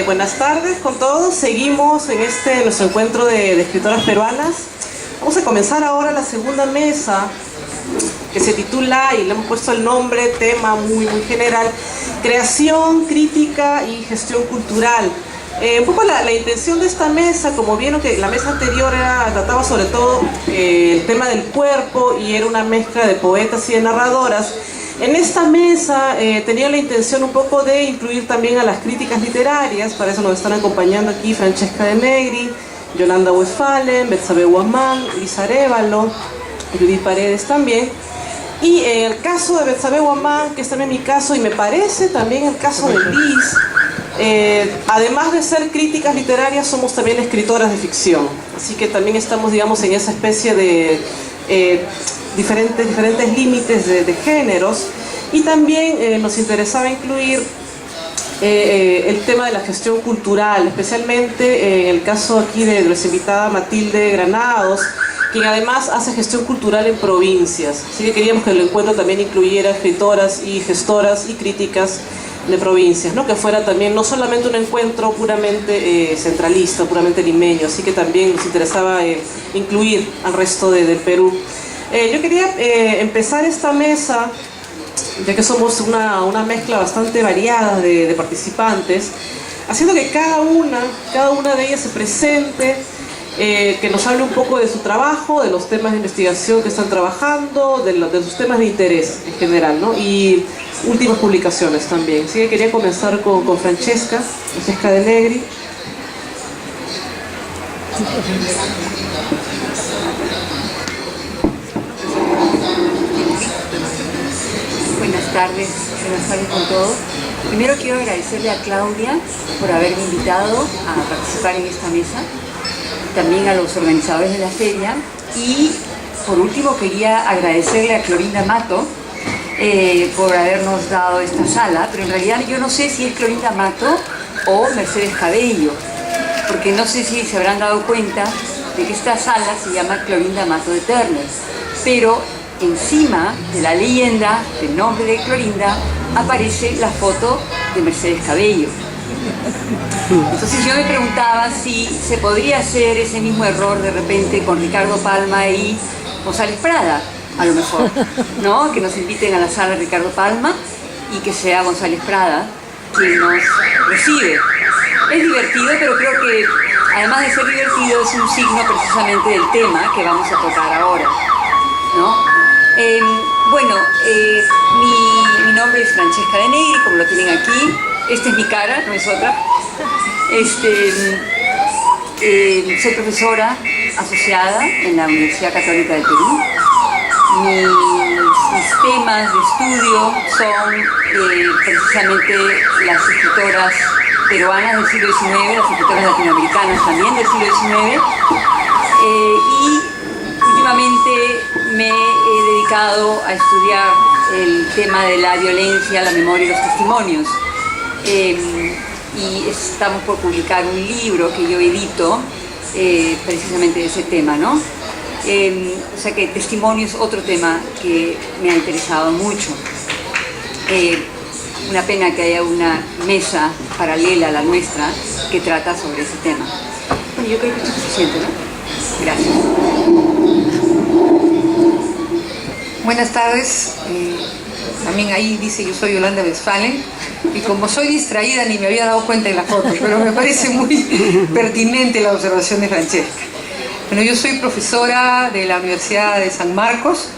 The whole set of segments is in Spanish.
Buenas tardes con todos. Seguimos en nuestro encuentro de escritoras peruanas. Vamos a comenzar ahora la segunda mesa, que se titula, y le hemos puesto el nombre, tema muy general, creación, crítica y gestión cultural. Un poco la intención de esta mesa, como vieron que la mesa anterior trataba sobre todo el tema del cuerpo y era una mezcla de poetas y de narradoras. En esta mesa tenía la intención un poco de incluir también a las críticas literarias. Para eso nos están acompañando aquí Francesca de Negri, Yolanda Westphalen, Betsabe Guamán, Luis Arévalo, Judith Paredes también. Y en el caso de Betsabe Guamán, que es también mi caso, y me parece también el caso de Liz, además de ser críticas literarias, somos también escritoras de ficción. Así que también estamos, digamos, en esa especie de diferentes límites de géneros. Y también nos interesaba incluir el tema de la gestión cultural, especialmente en el caso aquí de nuestra invitada Matilde Granados, quien además hace gestión cultural en provincias. Así que queríamos que el encuentro también incluyera escritoras y gestoras y críticas de provincias, ¿no? Que fuera también no solamente un encuentro puramente centralista, puramente limeño, así que también nos interesaba incluir al resto del Perú. Yo quería empezar esta mesa, ya que somos una mezcla bastante variada de participantes, haciendo que cada una de ellas se presente, que nos hable un poco de su trabajo, de los temas de investigación que están trabajando, de sus temas de interés en general, ¿no? Y últimas publicaciones también. Así que quería comenzar con Francesca de Negri. Buenas tardes con todos. Primero quiero agradecerle a Claudia por haberme invitado a participar en esta mesa, también a los organizadores de la feria, y por último quería agradecerle a Clorinda Mato por habernos dado esta sala, pero en realidad yo no sé si es Clorinda Mato o Mercedes Cabello, porque no sé si se habrán dado cuenta de que esta sala se llama Clorinda Mato de Turner, pero encima de la leyenda del nombre de Clorinda aparece la foto de Mercedes Cabello. Entonces yo me preguntaba si se podría hacer ese mismo error de repente con Ricardo Palma y González Prada, a lo mejor, ¿no? Que nos inviten a la sala Ricardo Palma y que sea González Prada quien nos recibe. Es divertido, pero creo que además de ser divertido es un signo precisamente del tema que vamos a tocar ahora, ¿no? Mi nombre es Francesca de Negri, como lo tienen aquí. Esta es mi cara, no es otra. Soy profesora asociada en la Universidad Católica del Perú. Mis temas de estudio son precisamente las escritoras peruanas del siglo XIX, las escritoras latinoamericanas también del siglo XIX. Y últimamente me he dedicado a estudiar el tema de la violencia, la memoria y los testimonios. Y estamos por publicar un libro que yo edito precisamente de ese tema, ¿no? O sea que testimonio es otro tema que me ha interesado mucho. Una pena que haya una mesa paralela a la nuestra que trata sobre ese tema. Bueno, yo creo que esto es suficiente, ¿no? Gracias. Buenas tardes. También ahí dice yo soy Yolanda Westphalen, y como soy distraída ni me había dado cuenta en la foto, pero me parece muy pertinente la observación de Francesca. Bueno, yo soy profesora de la Universidad de San Marcos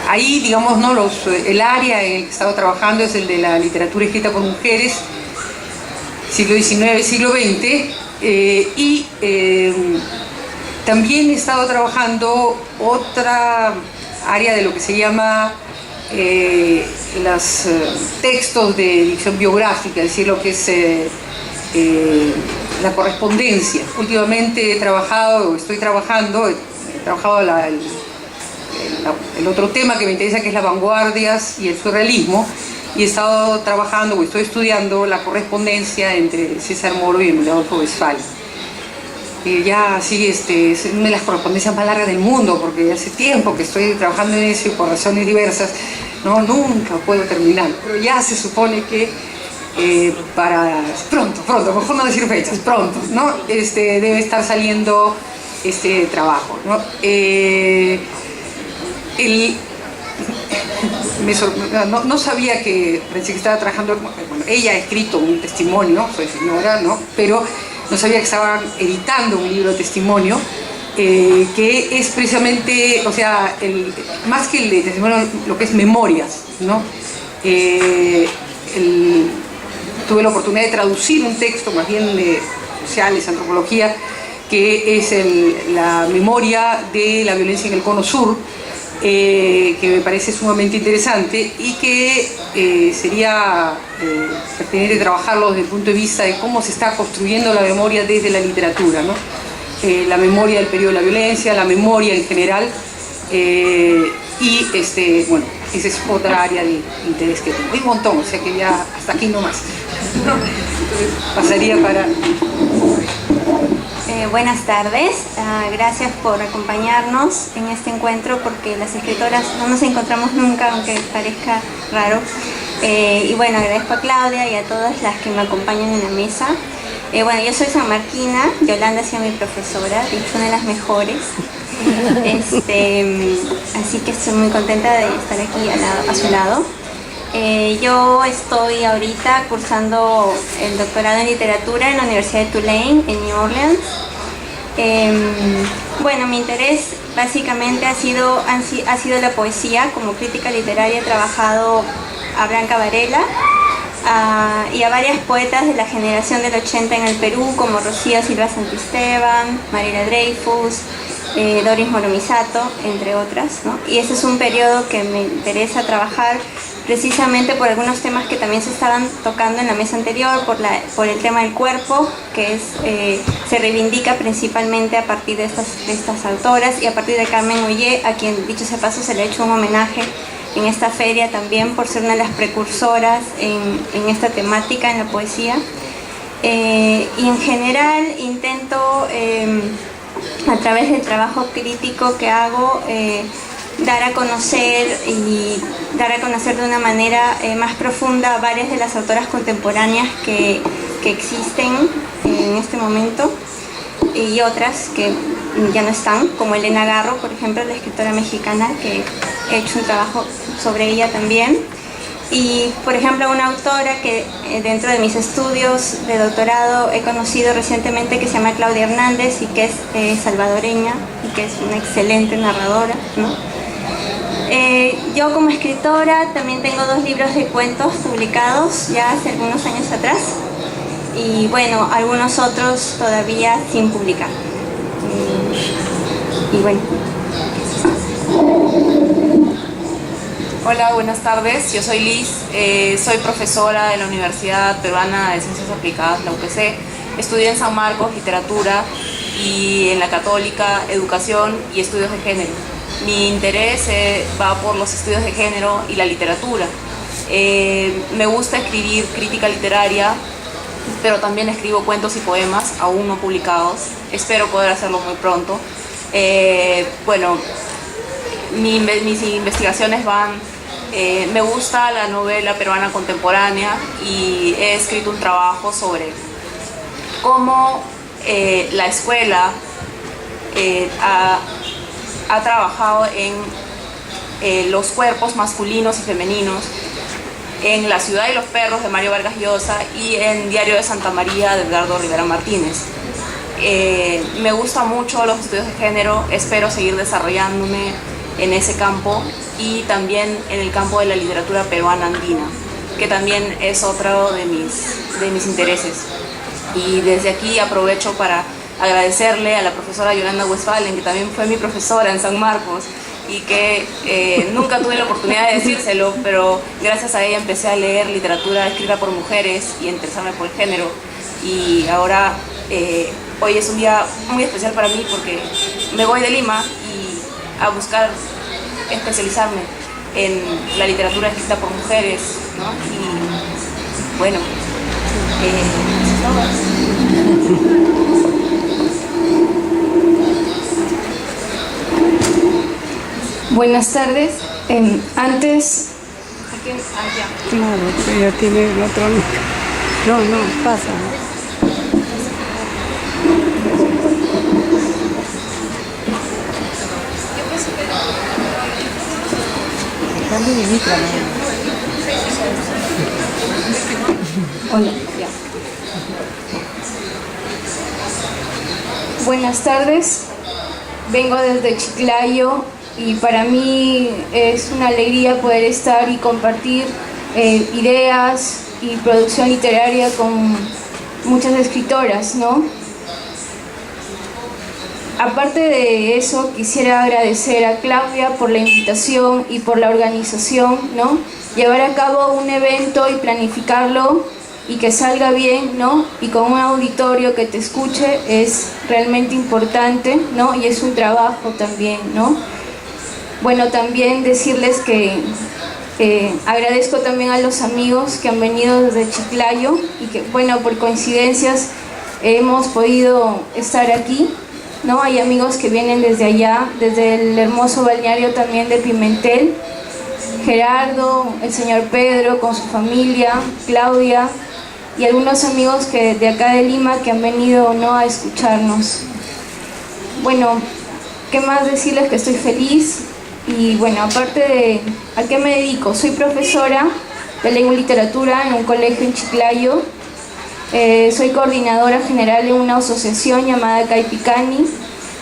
ahí, digamos, ¿no? El área en el que he estado trabajando es el de la literatura escrita por mujeres, siglo XIX, siglo XX, también he estado trabajando otra área de lo que se llama los textos de dicción biográfica, es decir, lo que es la correspondencia. Últimamente he trabajado el otro tema que me interesa, que es las vanguardias y el surrealismo, y he estado trabajando, o estoy estudiando la correspondencia entre César Moro y Emilio Adolfo Westphalen. ya así es una de las correspondencias más largas del mundo, porque hace tiempo que estoy trabajando en eso y por razones diversas nunca puedo terminar, pero ya se supone que para pronto, mejor no decir fechas, pronto, ¿no? Debe estar saliendo este trabajo, ¿no? No sabía que, pensé que estaba trabajando, bueno, ella ha escrito un testimonio, soy señora, ¿no? Pero no sabía que estaban editando un libro de testimonio, que es precisamente, o sea, más que el de testimonio, lo que es memorias, ¿no? Tuve la oportunidad de traducir un texto, más bien de sociales, antropología, que es la memoria de la violencia en el Cono Sur, que me parece sumamente interesante y que sería pertinente trabajarlo desde el punto de vista de cómo se está construyendo la memoria desde la literatura, ¿no? La memoria del periodo de la violencia, la memoria en general, y bueno, esa es otra área de interés que tengo. Hay un montón, o sea que ya hasta aquí nomás. Pasaría para... Buenas tardes, gracias por acompañarnos en este encuentro, porque las escritoras no nos encontramos nunca, aunque parezca raro. Y bueno, agradezco a Claudia y a todas las que me acompañan en la mesa. Bueno, yo soy sanmarquina, Yolanda ha sido mi profesora, de hecho una de las mejores. Así que estoy muy contenta de estar aquí a su lado. Yo estoy ahorita cursando el doctorado en literatura en la Universidad de Tulane, en New Orleans. Bueno, mi interés básicamente ha sido la poesía. Como crítica literaria he trabajado a Blanca Varela y a varias poetas de la generación del 80 en el Perú, como Rocío Silva Santisteban, Mariela Dreyfus, Doris Moromisato, entre otras, ¿no? Y ese es un periodo que me interesa trabajar precisamente por algunos temas que también se estaban tocando en la mesa anterior, por el tema del cuerpo, que se reivindica principalmente a partir de estas autoras y a partir de Carmen Ollé, a quien, dicho sea paso, se le ha hecho un homenaje en esta feria también por ser una de las precursoras en esta temática, en la poesía. Y en general intento, a través del trabajo crítico que hago, dar a conocer de una manera más profunda varias de las autoras contemporáneas que existen en este momento, y otras que ya no están, como Elena Garro, por ejemplo, la escritora mexicana, que he hecho un trabajo sobre ella también. Y, por ejemplo, una autora que dentro de mis estudios de doctorado he conocido recientemente, que se llama Claudia Hernández y que es salvadoreña y que es una excelente narradora, ¿no? Yo como escritora también tengo 2 libros de cuentos publicados ya hace algunos años atrás, y bueno, algunos otros todavía sin publicar. Y bueno. Hola, buenas tardes. Yo soy Liz, soy profesora de la Universidad Peruana de Ciencias Aplicadas, la UPC. Estudié en San Marcos Literatura y en la Católica Educación y Estudios de Género. Mi interés va por los estudios de género y la literatura. Me gusta escribir crítica literaria, pero también escribo cuentos y poemas aún no publicados. Espero poder hacerlo muy pronto. Bueno, mis investigaciones van... me gusta la novela peruana contemporánea y he escrito un trabajo sobre cómo la escuela ha trabajado en los cuerpos masculinos y femeninos, en La ciudad y los perros de Mario Vargas Llosa y en Diario de Santa María de Edgardo Rivera Martínez. Me gustan mucho los estudios de género, espero seguir desarrollándome en ese campo y también en el campo de la literatura peruana andina, que también es otro de mis intereses. Y desde aquí aprovecho para agradecerle a la profesora Yolanda Westphalen, que también fue mi profesora en San Marcos y que nunca tuve la oportunidad de decírselo, pero gracias a ella empecé a leer literatura escrita por mujeres y a interesarme por el género. Y ahora, hoy es un día muy especial para mí porque me voy de Lima y a buscar especializarme en la literatura escrita por mujeres, ¿no? Y bueno, Buenas tardes. Antes... Claro, ella tiene el otro... No, pasa. Hola, ya. Buenas tardes. Vengo desde Chiclayo y para mí es una alegría poder estar y compartir ideas y producción literaria con muchas escritoras, ¿no? Aparte de eso, quisiera agradecer a Claudia por la invitación y por la organización, ¿no? Llevar a cabo un evento y planificarlo y que salga bien, ¿no? Y con un auditorio que te escuche es realmente importante, ¿no? Y es un trabajo también, ¿no? Bueno, también decirles que agradezco también a los amigos que han venido desde Chiclayo y que, bueno, por coincidencias hemos podido estar aquí, ¿no? Hay amigos que vienen desde allá, desde el hermoso balneario también de Pimentel, Gerardo, el señor Pedro con su familia, Claudia y algunos amigos que de acá de Lima que han venido, ¿no?, a escucharnos. Bueno, ¿qué más decirles? Que estoy feliz y bueno, aparte de ¿a qué me dedico? Soy profesora de lengua y literatura en un colegio en Chiclayo. Soy coordinadora general de una asociación llamada Caipicani,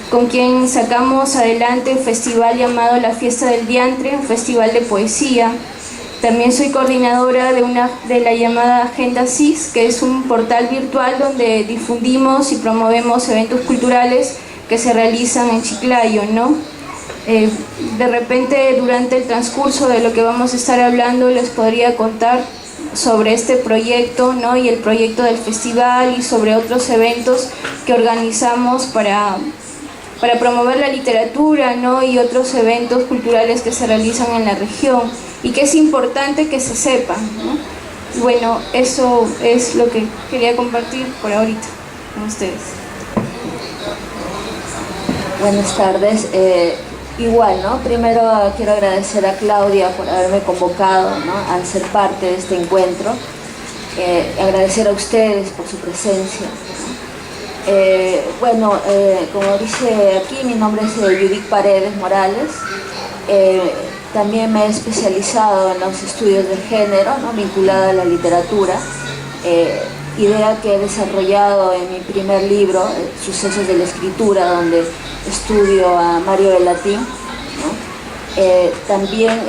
con quien sacamos adelante un festival llamado La Fiesta del Diantre, un festival de poesía. También soy coordinadora de la llamada Agenda CIS, que es un portal virtual donde difundimos y promovemos eventos culturales que se realizan en Chiclayo, ¿no? De repente, durante el transcurso de lo que vamos a estar hablando, les podría contar sobre este proyecto, ¿no? Y el proyecto del festival y sobre otros eventos que organizamos para promover la literatura, ¿no? Y otros eventos culturales que se realizan en la región y que es importante que se sepan, ¿no? Y bueno, eso es lo que quería compartir por ahorita con ustedes. Buenas tardes. Igual, ¿no? Primero quiero agradecer a Claudia por haberme convocado, ¿no?, al ser parte de este encuentro. Agradecer a ustedes por su presencia. Bueno, como dice aquí, mi nombre es Judith Paredes Morales. También me he especializado en los estudios de género, ¿no?, vinculada a la literatura. Idea que he desarrollado en mi primer libro, Sucesos de la Escritura, donde estudio a Mario Bellatín, ¿no? También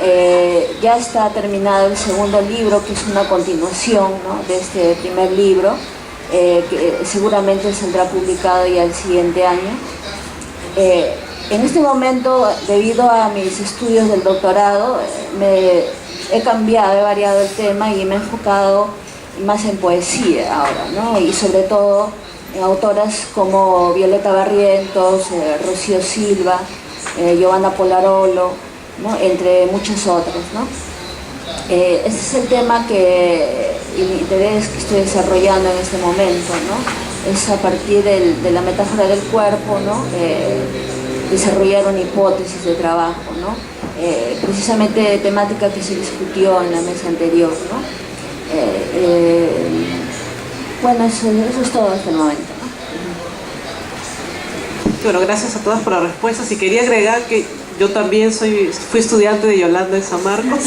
ya está terminado el segundo libro, que es una continuación, ¿no?, de este primer libro, que seguramente saldrá publicado ya el siguiente año. En este momento, debido a mis estudios del doctorado, he cambiado, he variado el tema y me he enfocado más en poesía ahora, ¿no? Y sobre todo autoras como Violeta Barrientos, Rocío Silva, Giovanna Polarolo, ¿no?, entre muchas otras, ¿no? Ese es el tema el interés que estoy desarrollando en este momento, ¿no? Es a partir de la metáfora del cuerpo, ¿no?, desarrollar una hipótesis de trabajo, ¿no? Precisamente temática que se discutió en la mesa anterior, ¿no? Bueno, eso es todo hasta el momento, ¿no? Bueno, gracias a todas por las respuestas y quería agregar que yo también fui estudiante de Yolanda en San Marcos,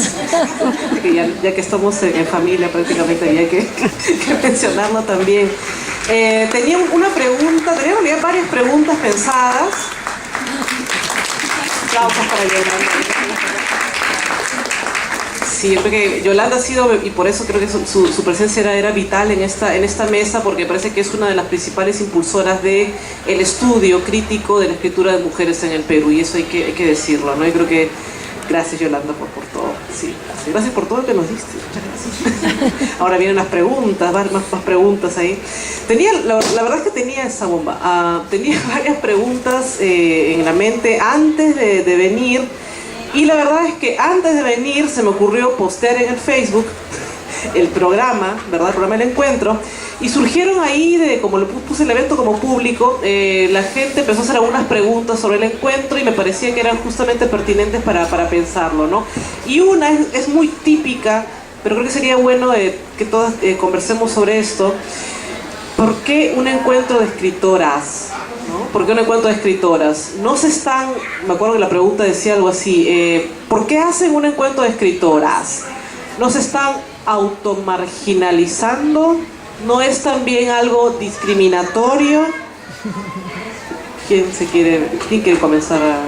que ya que estamos en familia prácticamente había que mencionarlo también. Tenía una pregunta, tenía en realidad varias preguntas pensadas. Aplausos para Yolanda. Sí, yo creo que Yolanda ha sido, y por eso creo que su presencia era vital en esta mesa, porque parece que es una de las principales impulsoras del estudio crítico de la escritura de mujeres en el Perú, y eso hay que decirlo, ¿no? Yo creo que gracias, Yolanda, por todo. Sí, gracias por todo lo que nos diste. Muchas gracias. Ahora vienen las preguntas, más preguntas ahí. La verdad es que tenía esa bomba. Tenía varias preguntas en la mente antes de venir. Y la verdad es que antes de venir se me ocurrió postear en el Facebook el programa, ¿verdad? El programa del encuentro. Y surgieron ahí, como lo puse el evento como público, la gente empezó a hacer algunas preguntas sobre el encuentro y me parecía que eran justamente pertinentes para pensarlo, ¿no? Y una es muy típica, pero creo que sería bueno que todas conversemos sobre esto. ¿Por qué un encuentro de escritoras? ¿No? ¿Por qué un encuentro de escritoras? No se están, me acuerdo que la pregunta decía algo así, ¿por qué hacen un encuentro de escritoras? ¿No se están automarginalizando? ¿No es también algo discriminatorio? ¿Quién quiere comenzar a...?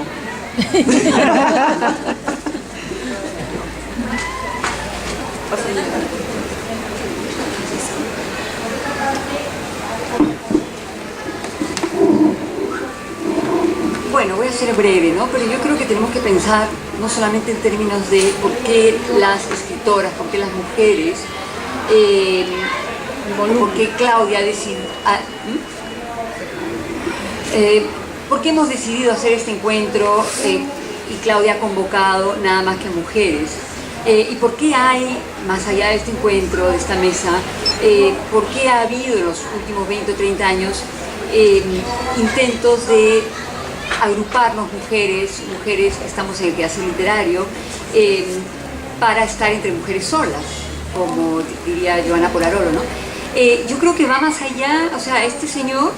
Bueno, voy a ser breve, ¿no? Pero yo creo que tenemos que pensar no solamente en términos de por qué las escritoras, por qué las mujeres, por qué Claudia ha decidido... ¿por qué hemos decidido hacer este encuentro y Claudia ha convocado nada más que a mujeres? ¿Y por qué hay, más allá de este encuentro, de esta mesa, por qué ha habido en los últimos 20 o 30 años intentos de agruparnos mujeres que estamos en el quehacer literario, para estar entre mujeres solas, como diría Joana Polarolo, ¿no? Yo creo que va más allá, o sea, este señor,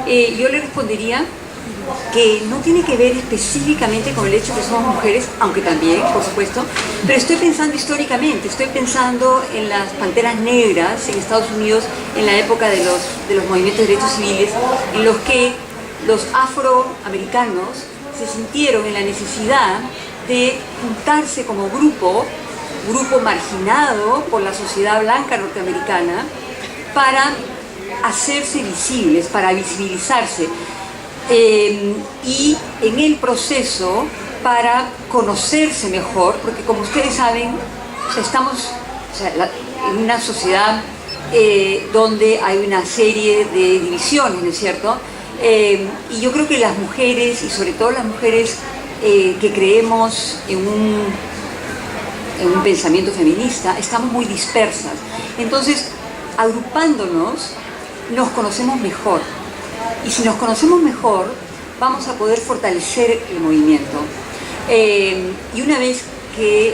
yo le respondería que no tiene que ver específicamente con el hecho de que somos mujeres, aunque también, por supuesto, pero estoy pensando históricamente, estoy pensando en las panteras negras en Estados Unidos en la época de los movimientos de derechos civiles, en los que los afroamericanos se sintieron en la necesidad de juntarse como grupo marginado por la sociedad blanca norteamericana, para hacerse visibles, para visibilizarse, y en el proceso para conocerse mejor, porque como ustedes saben, estamos en una sociedad donde hay una serie de divisiones, ¿no es cierto? Y yo creo que las mujeres, y sobre todo las mujeres que creemos en un pensamiento feminista, estamos muy dispersas. Entonces, agrupándonos, nos conocemos mejor. Y si nos conocemos mejor, vamos a poder fortalecer el movimiento. Y una vez que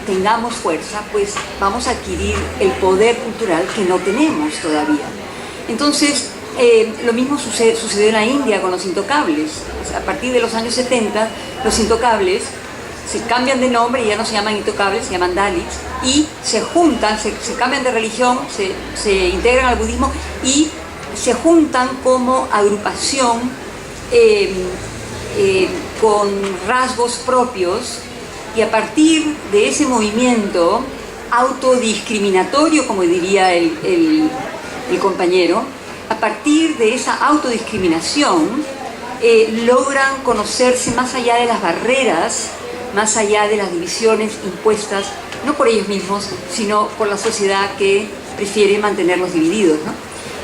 tengamos fuerza, pues vamos a adquirir el poder cultural que no tenemos todavía. Entonces, lo mismo sucedió en la India con los intocables. O sea, a partir de los años 70, los intocables se cambian de nombre y ya no se llaman intocables, se llaman Dalits, y se juntan, se cambian de religión, se integran al budismo y se juntan como agrupación con rasgos propios, y a partir de ese movimiento autodiscriminatorio, como diría el compañero, a partir de esa autodiscriminación logran conocerse más allá de las barreras, más allá de las divisiones impuestas, no por ellos mismos, sino por la sociedad que prefiere mantenerlos divididos, ¿no?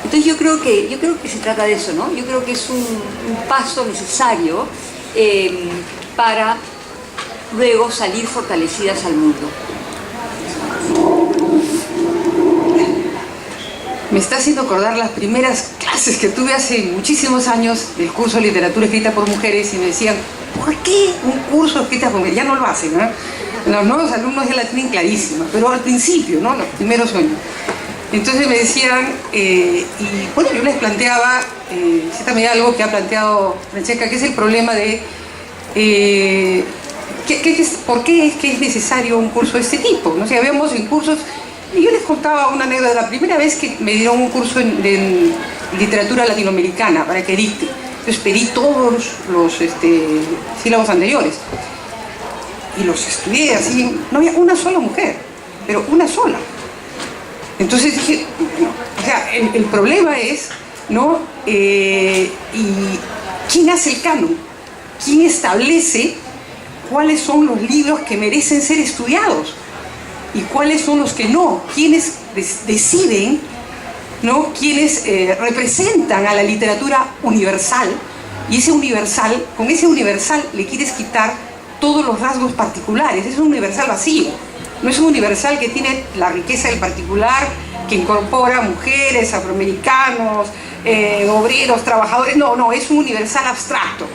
Entonces yo creo que se trata de eso, ¿no? Yo creo que es un paso necesario para luego salir fortalecidas al mundo. Me está haciendo acordar las primeras clases que tuve hace muchísimos años del curso de literatura escrita por mujeres, y me decían, ¿por qué un curso escrito por mujeres? Ya no lo hacen, ¿no? Los nuevos alumnos ya la tienen clarísima, pero al principio, ¿no? Los primeros años. Entonces me decían, y bueno, yo les planteaba, también algo que ha planteado Francesca, que es el problema de ¿por qué es que es necesario un curso de este tipo? ¿No? O sea, habíamos en cursos, y yo les contaba una anécdota, la primera vez que me dieron un curso de literatura latinoamericana para que dicte. Entonces pedí todos los sílabos anteriores y los estudié así, no había una sola mujer, pero una sola. Entonces dije, bueno, o sea, el problema es, ¿no? ¿Y quién hace el canon? ¿Quién establece cuáles son los libros que merecen ser estudiados y cuáles son los que no? ¿Quiénes deciden, ¿no? ¿Quiénes representan a la literatura universal? Y ese universal, con ese universal le quieres quitar todos los rasgos particulares, es un universal vacío. No es un universal que tiene la riqueza del particular, que incorpora mujeres, afroamericanos, obreros, trabajadores. No, es un universal abstracto.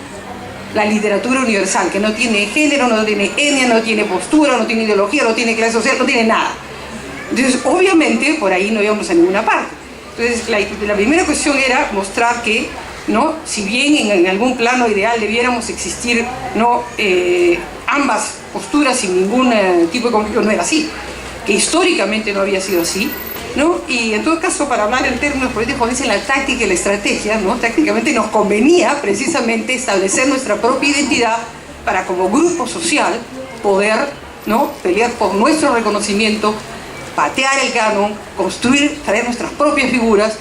La literatura universal, que no tiene género, no tiene etnia, no tiene postura, no tiene ideología, no tiene clase social, no tiene nada. Entonces, obviamente, por ahí no íbamos a ninguna parte. Entonces, la primera cuestión era mostrar que, ¿no?, si bien en algún plano ideal debiéramos existir, ¿no?, ambas posturas sin ningún tipo de conflicto, no era así, que históricamente no había sido así, ¿no? Y en todo caso, para hablar en términos políticos, dicen la táctica y la estrategia, ¿no? Tácticamente nos convenía precisamente establecer nuestra propia identidad para, como grupo social, poder, ¿no?, pelear por nuestro reconocimiento, patear el canon, construir, traer nuestras propias figuras,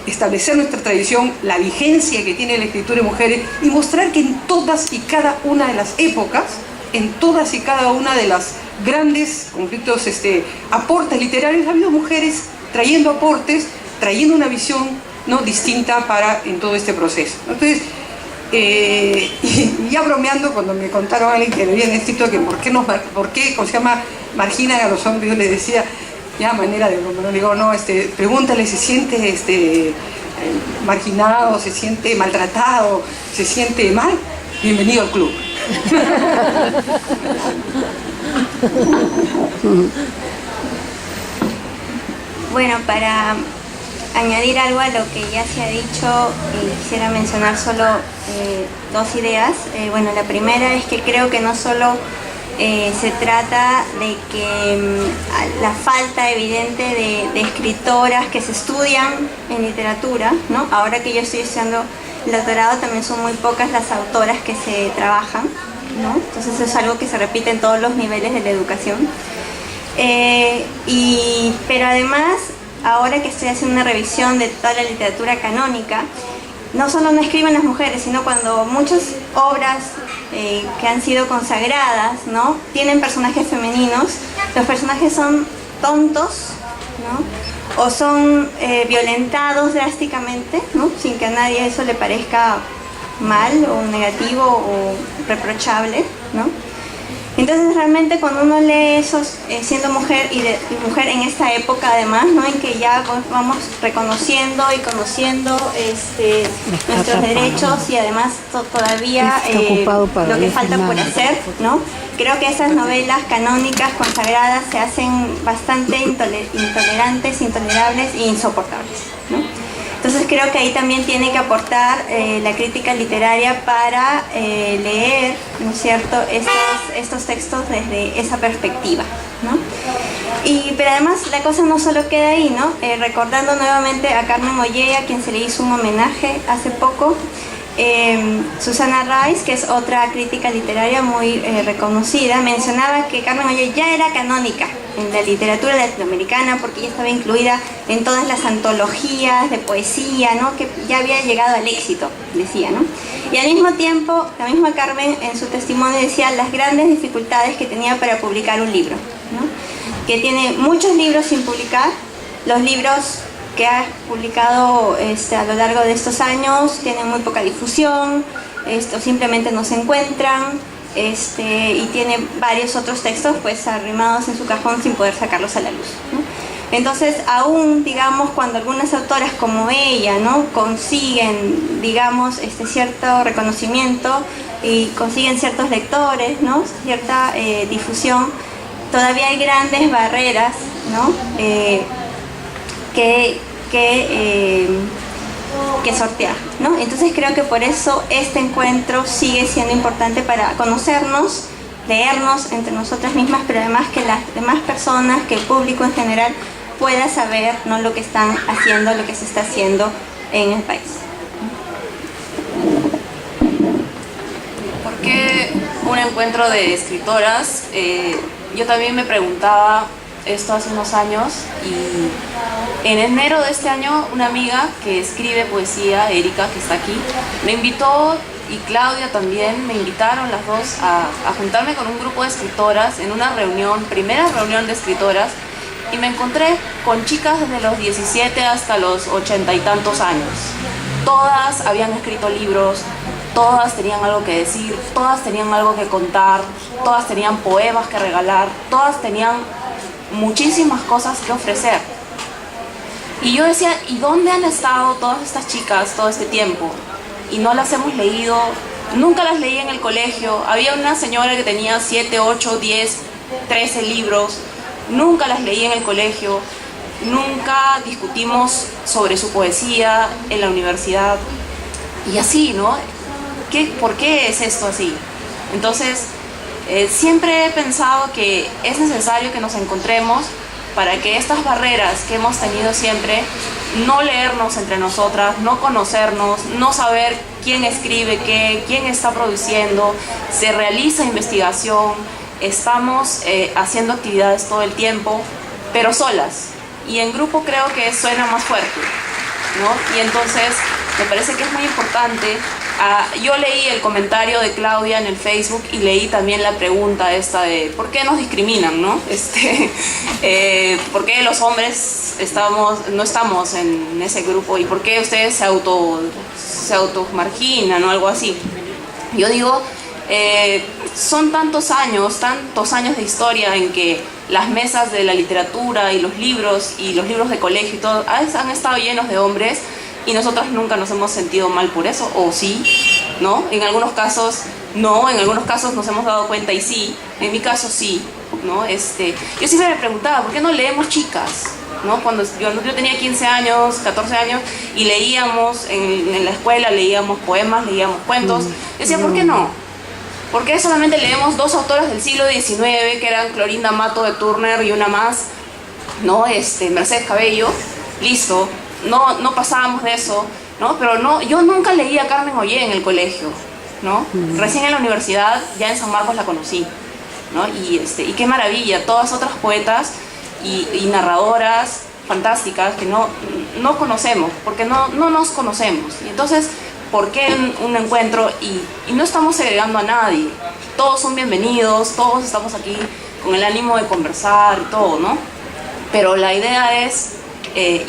establecer nuestra tradición, la vigencia que tiene la escritura de mujeres y mostrar que en todas y cada una de las épocas, en todas y cada una de las grandes conflictos, aportes literarios, ha habido mujeres trayendo aportes, trayendo una visión, ¿no?, distinta en todo este proceso. Entonces, y ya bromeando, cuando me contaron a alguien que le habían escrito que por qué, ¿cómo se llama?, marginan a los hombres, yo les decía, ya manera de broma, no digo, no, pregúntale si siente marginado, se siente maltratado, se siente mal, bienvenido al club. Bueno, para añadir algo a lo que ya se ha dicho, quisiera mencionar solo dos ideas. Bueno, la primera es que creo que no solo se trata de que la falta evidente de escritoras que se estudian en literatura, ¿no? Ahora que yo estoy estudiando el doctorado, también son muy pocas las autoras que se trabajan, ¿no? Entonces eso es algo que se repite en todos los niveles de la educación. Pero además, ahora que estoy haciendo una revisión de toda la literatura canónica, no solo no escriben las mujeres, sino cuando muchas obras que han sido consagradas, ¿no?, tienen personajes femeninos, los personajes son tontos, ¿no?, o son violentados drásticamente, ¿no?, sin que a nadie eso le parezca mal o negativo o reprochable, ¿no? Entonces realmente cuando uno lee eso, siendo mujer y mujer en esta época además, ¿no?, en que ya vamos reconociendo y conociendo nuestros derechos y además todavía lo que falta por hacer, ¿no? Creo que esas novelas canónicas consagradas se hacen bastante intolerantes, intolerables e insoportables, ¿no? Entonces creo que ahí también tiene que aportar la crítica literaria para leer, ¿no es cierto?, estos textos desde esa perspectiva, ¿no? Pero además la cosa no solo queda ahí, ¿no? Recordando nuevamente a Carmen Ollé, a quien se le hizo un homenaje hace poco, Susana Rice, que es otra crítica literaria muy reconocida, mencionaba que Carmen Ollé ya era canónica en la literatura latinoamericana porque ya estaba incluida en todas las antologías de poesía, ¿no?, que ya había llegado al éxito, decía, ¿no? Y al mismo tiempo, la misma Carmen en su testimonio decía las grandes dificultades que tenía para publicar un libro, ¿no?, que tiene muchos libros sin publicar, los libros que ha publicado a lo largo de estos años tienen muy poca difusión, simplemente no se encuentran, y tiene varios otros textos pues arrimados en su cajón sin poder sacarlos a la luz, ¿no? Entonces, aún, digamos, cuando algunas autoras como ella, ¿no?, consiguen, digamos, cierto reconocimiento y consiguen ciertos lectores, ¿no?, cierta difusión, todavía hay grandes barreras, ¿no?, que sortear, ¿no? Entonces creo que por eso este encuentro sigue siendo importante para conocernos, leernos entre nosotras mismas, pero además que las demás personas, que el público en general pueda saber, ¿no?, lo que están haciendo, lo que se está haciendo en el país. ¿Por qué un encuentro de escritoras? Yo también me preguntaba esto hace unos años y en enero de este año una amiga que escribe poesía, Erika, que está aquí, me invitó, y Claudia también, me invitaron las dos a juntarme con un grupo de escritoras en una reunión, primera reunión de escritoras, y me encontré con chicas desde los 17 hasta los 80 y tantos años. Todas habían escrito libros, todas tenían algo que decir, todas tenían algo que contar, todas tenían poemas que regalar, todas tenían muchísimas cosas que ofrecer. Y yo decía, ¿y dónde han estado todas estas chicas todo este tiempo? Y no las hemos leído, nunca las leí en el colegio. Había una señora que tenía 7, 8, 10, 13 libros, nunca las leí en el colegio, nunca discutimos sobre su poesía en la universidad. Y así, ¿no? ¿Por qué es esto así? Entonces, siempre he pensado que es necesario que nos encontremos para que estas barreras que hemos tenido siempre, no leernos entre nosotras, no conocernos, no saber quién escribe qué, quién está produciendo, se realiza investigación, estamos haciendo actividades todo el tiempo, pero solas. Y en grupo creo que suena más fuerte, ¿no? Y entonces me parece que es muy importante. Yo leí el comentario de Claudia en el Facebook y leí también la pregunta esta de ¿por qué nos discriminan, no? ¿Por qué los hombres no estamos en ese grupo y por qué ustedes se automarginan o algo así? Yo digo, son tantos años de historia en que las mesas de la literatura y los libros de colegio y todo han estado llenos de hombres. Y nosotros nunca nos hemos sentido mal por eso, o sí, ¿no? En algunos casos no, en algunos casos nos hemos dado cuenta y sí, en mi caso sí, ¿no? Yo siempre me preguntaba, ¿por qué no leemos chicas? ¿No? Cuando yo tenía 15 años, 14 años y leíamos en la escuela, leíamos poemas, leíamos cuentos, yo decía, ¿por qué no? ¿Por qué solamente leemos 2 autoras del siglo XIX, que eran Clorinda Mato de Turner y una más, ¿no? Mercedes Cabello, listo. No pasábamos de eso, ¿no? Pero no, yo nunca leí a Carmen Ollé en el colegio, ¿no? Recién en la universidad, ya en San Marcos la conocí, ¿no? Y qué maravilla, todas otras poetas y narradoras fantásticas que no conocemos, porque no nos conocemos. Y entonces, ¿por qué un encuentro? Y no estamos segregando a nadie, todos son bienvenidos, todos estamos aquí con el ánimo de conversar y todo, ¿no? Pero la idea es...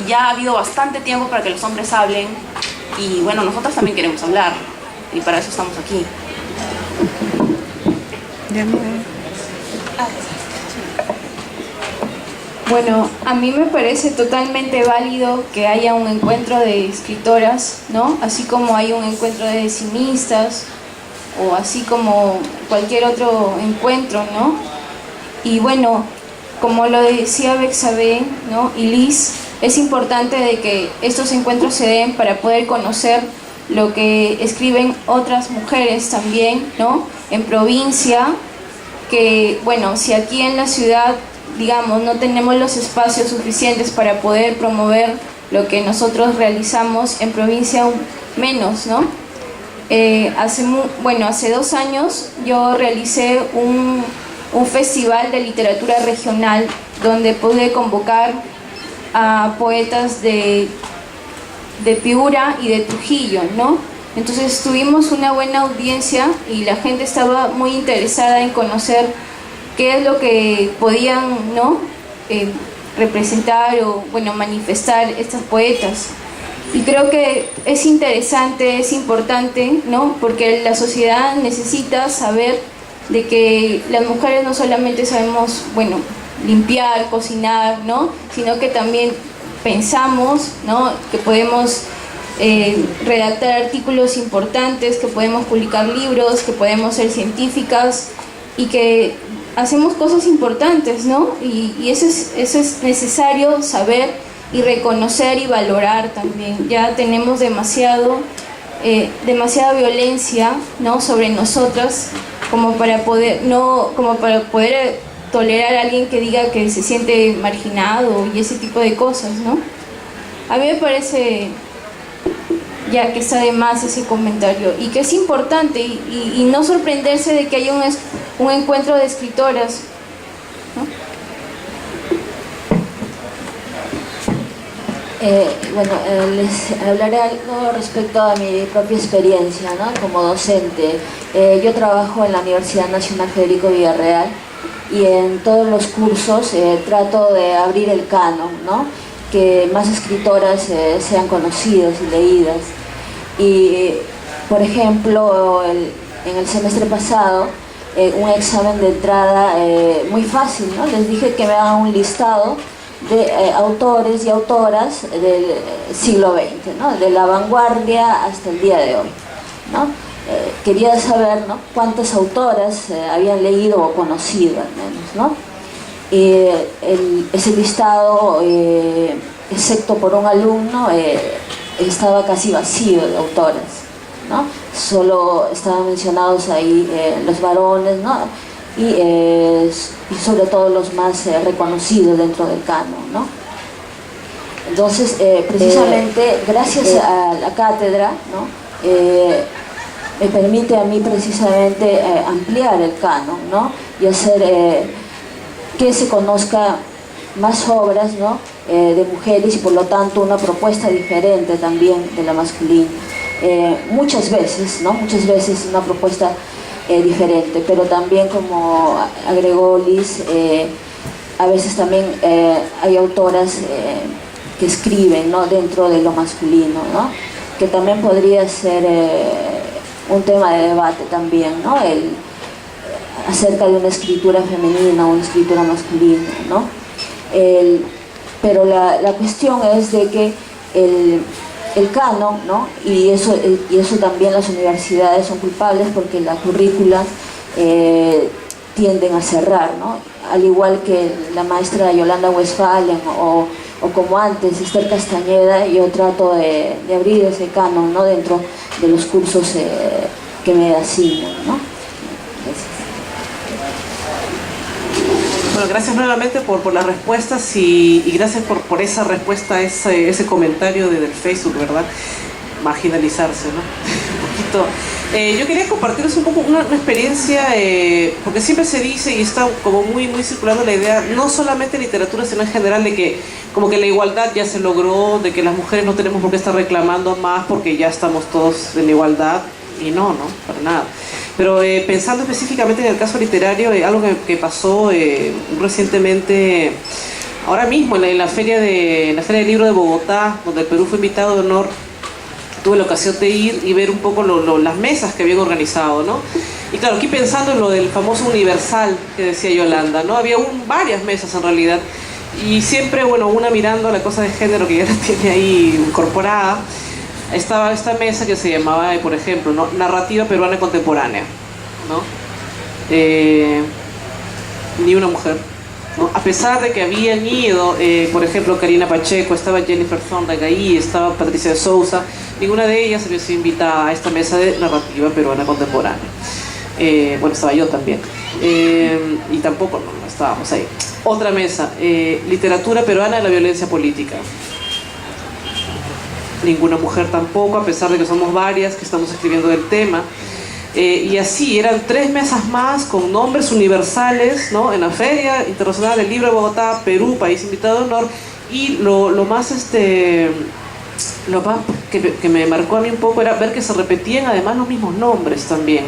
ya ha habido bastante tiempo para que los hombres hablen y bueno, nosotros también queremos hablar y para eso estamos aquí. Bueno, a mí me parece totalmente válido que haya un encuentro de escritoras, ¿no? Así como hay un encuentro de decimistas o así como cualquier otro encuentro, ¿no? Y bueno, como lo decía Bexabe, ¿no? Y Liz, es importante de que estos encuentros se den para poder conocer lo que escriben otras mujeres también, ¿no? En provincia, que bueno, si aquí en la ciudad, digamos, no tenemos los espacios suficientes para poder promover lo que nosotros realizamos, en provincia aún menos, ¿no? Hace 2 años yo realicé un festival de literatura regional donde pude convocar a poetas de Piura y de Trujillo, ¿no? Entonces tuvimos una buena audiencia y la gente estaba muy interesada en conocer qué es lo que podían, ¿no? Representar o bueno, manifestar estas poetas. Y creo que es interesante, es importante, ¿no? Porque la sociedad necesita saber de que las mujeres no solamente sabemos, bueno, limpiar, cocinar, ¿no? Sino que también pensamos, ¿no? Que podemos redactar artículos importantes, que podemos publicar libros, que podemos ser científicas y que hacemos cosas importantes, ¿no? Y eso es necesario saber y reconocer y valorar también. Ya tenemos demasiada violencia, ¿no? Sobre nosotras como para poder tolerar a alguien que diga que se siente marginado y ese tipo de cosas, ¿no? A mí me parece ya que está de más ese comentario y que es importante y no sorprenderse de que haya un encuentro de escritoras, ¿no? Les hablaré algo respecto a mi propia experiencia, ¿no? Como docente. Yo trabajo en la Universidad Nacional Federico Villarreal y en todos los cursos trato de abrir el canon, ¿no? Que más escritoras sean conocidas y leídas. Y, por ejemplo, en el semestre pasado un examen de entrada muy fácil, ¿no? Les dije que me hagan un listado de autores y autoras del siglo XX, ¿no? De la vanguardia hasta el día de hoy, ¿no? Quería saber, ¿no?, cuántas autoras habían leído o conocido al menos, ¿no? Ese listado, excepto por un alumno, estaba casi vacío de autoras, ¿no? Solo estaban mencionados ahí los varones, ¿no? Y sobre todo los más reconocidos dentro del canon, ¿no? Entonces, precisamente gracias a la cátedra, ¿no?, me permite a mí precisamente ampliar el canon, ¿no?, y hacer que se conozca más obras, ¿no?, de mujeres, y por lo tanto una propuesta diferente también de la masculina. Muchas veces, ¿no?, muchas veces una propuesta diferente, pero también, como agregó Liz, a veces también hay autoras que escriben, ¿no?, dentro de lo masculino, ¿no?, que también podría ser un tema de debate también, ¿no?, acerca de una escritura femenina o una escritura masculina, ¿no? Pero la cuestión es de que el canon, ¿no?, y eso también las universidades son culpables, porque la currícula tienden a cerrar, ¿no?, al igual que la maestra Yolanda Westphalen o como antes Esther Castañeda. Yo trato de abrir ese canon, ¿no?, dentro de los cursos que me asignan, ¿no? Gracias. Bueno, gracias nuevamente por las respuestas y gracias por esa respuesta a ese comentario del Facebook, ¿verdad? Marginalizarse, ¿no? Un poquito. Yo quería compartirles un poco una experiencia, porque siempre se dice y está como muy circulando la idea, no solamente en literatura, sino en general, de que como que la igualdad ya se logró, de que las mujeres no tenemos por qué estar reclamando más porque ya estamos todos en igualdad, y no, para nada. Pero pensando específicamente en el caso literario, algo que pasó recientemente, ahora mismo en la Feria del Libro de Bogotá, donde el Perú fue invitado de honor, tuve la ocasión de ir y ver un poco las mesas que habían organizado, ¿no? Y claro, aquí pensando en lo del famoso universal que decía Yolanda, ¿no? Había varias mesas en realidad, y siempre, bueno, una mirando la cosa de género que ya la tiene ahí incorporada. Estaba esta mesa que se llamaba, por ejemplo, ¿no?, Narrativa Peruana Contemporánea, ¿no? Ni una mujer, ¿no? A pesar de que habían ido, por ejemplo, Karina Pacheco, estaba Jennifer Thorndike ahí, estaba Patricia de Sousa, ninguna de ellas había sido invitada a esta mesa de Narrativa Peruana Contemporánea. Bueno, estaba yo también, y tampoco no estábamos ahí. Otra mesa, Literatura Peruana de la Violencia Política. Ninguna mujer tampoco, a pesar de que somos varias que estamos escribiendo del tema. Y así, eran 3 mesas más con nombres universales, ¿no?, en la Feria Internacional del Libro de Bogotá, Perú, país invitado de honor. Y lo más que me marcó a mí un poco era ver que se repetían además los mismos nombres también,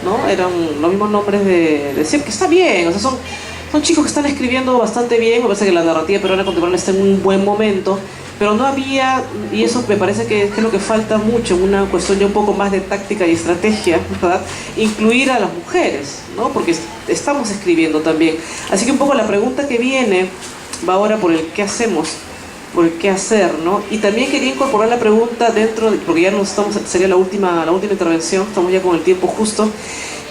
¿no? Eran los mismos nombres de decir que está bien, o sea, son chicos que están escribiendo bastante bien. Me parece que la narrativa peruana contemporánea está en un buen momento, pero no había, y eso me parece que es lo que falta mucho, una cuestión ya un poco más de táctica y estrategia, ¿verdad?, incluir a las mujeres, ¿no?, porque estamos escribiendo también. Así que un poco la pregunta que viene va ahora por el qué hacemos, por el qué hacer, ¿no? Y también quería incorporar la pregunta porque ya sería la última intervención, estamos ya con el tiempo justo,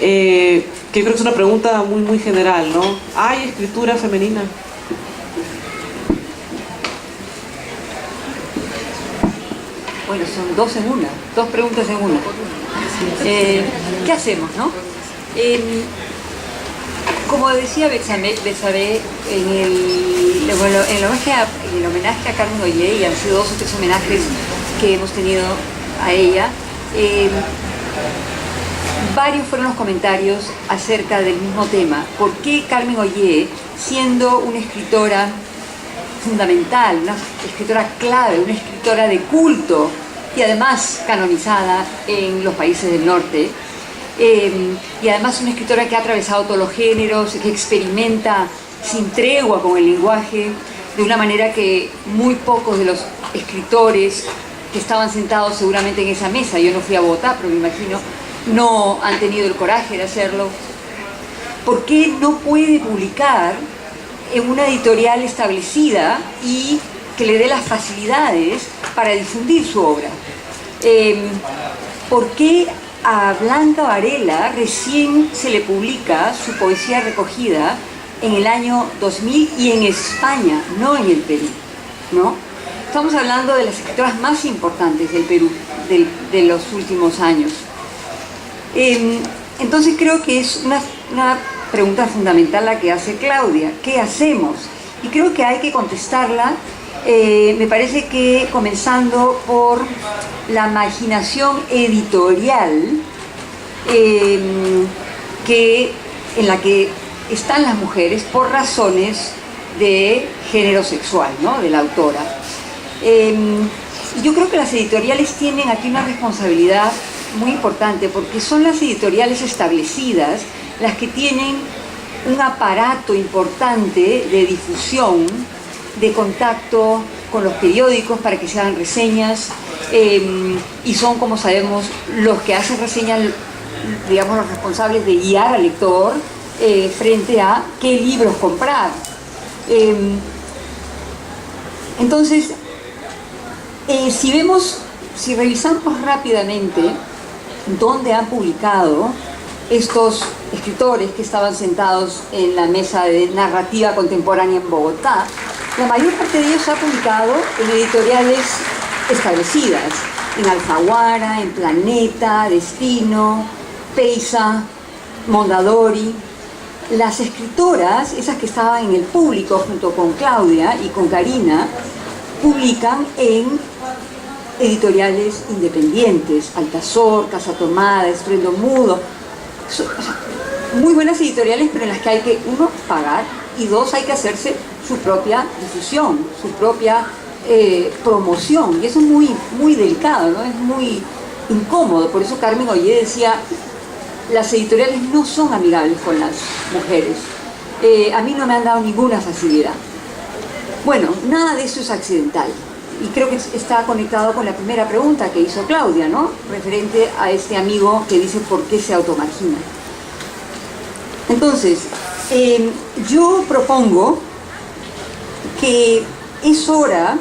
que creo que es una pregunta muy general, ¿no? ¿Hay escritura femenina? Bueno, son dos preguntas en una. ¿Qué hacemos, no? Como decía Betsabe, en el homenaje a Carmen Ollé, y han sido 2 o 3 homenajes que hemos tenido a ella, varios fueron los comentarios acerca del mismo tema. ¿Por qué Carmen Ollé, siendo una escritora fundamental, una escritora clave, una escritora de culto y además canonizada en los países del norte, y además una escritora que ha atravesado todos los géneros, que experimenta sin tregua con el lenguaje de una manera que muy pocos de los escritores que estaban sentados seguramente en esa mesa, yo no fui a Bogotá, pero me imagino, no han tenido el coraje de hacerlo, ¿por qué no puede publicar en una editorial establecida y que le dé las facilidades para difundir su obra? ¿Por qué a Blanca Varela recién se le publica su poesía recogida en el año 2000 y en España, no en el Perú, ¿no? Estamos hablando de las escritoras más importantes del Perú de los últimos años. Entonces creo que es una pregunta fundamental la que hace Claudia. ¿Qué hacemos? Y creo que hay que contestarla, me parece que comenzando por la marginación editorial en la que están las mujeres por razones de género sexual, ¿no?, de la autora. Y yo creo que las editoriales tienen aquí una responsabilidad muy importante, porque son las editoriales establecidas las que tienen un aparato importante de difusión, de contacto con los periódicos para que se hagan reseñas, y son, como sabemos, los que hacen reseñas, digamos, los responsables de guiar al lector frente a qué libros comprar. Entonces, si revisamos rápidamente dónde han publicado estos escritores que estaban sentados en la mesa de narrativa contemporánea en Bogotá, la mayor parte de ellos ha publicado en editoriales establecidas, en Alfaguara, en Planeta, Destino, Peysa, Mondadori. Las escritoras, esas que estaban en el público junto con Claudia y con Karina, publican en editoriales independientes, Altazor, Casa Tomada, Estruendo Mudo, muy buenas editoriales, pero en las que hay que, uno, pagar, y dos, hay que hacerse su propia difusión, su propia promoción, y eso es muy delicado, ¿no? Es muy incómodo. Por eso Carmen Ollé decía, las editoriales no son amigables con las mujeres. A mí no me han dado ninguna facilidad. Bueno, nada de eso es accidental, y creo que está conectado con la primera pregunta que hizo Claudia, ¿no?, referente a este amigo que dice por qué se automargina. Entonces, yo propongo que es hora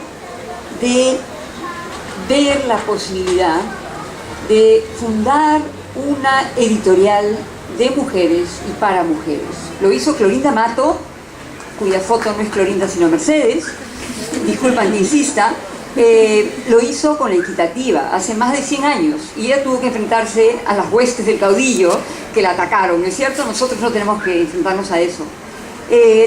de ver la posibilidad de fundar una editorial de mujeres y para mujeres. Lo hizo Clorinda Mato, cuya foto no es Clorinda sino Mercedes, disculpan que insista. Lo hizo con la Equitativa hace más de 100 años, y ella tuvo que enfrentarse a las huestes del caudillo que la atacaron, ¿no es cierto? Nosotros no tenemos que enfrentarnos a eso.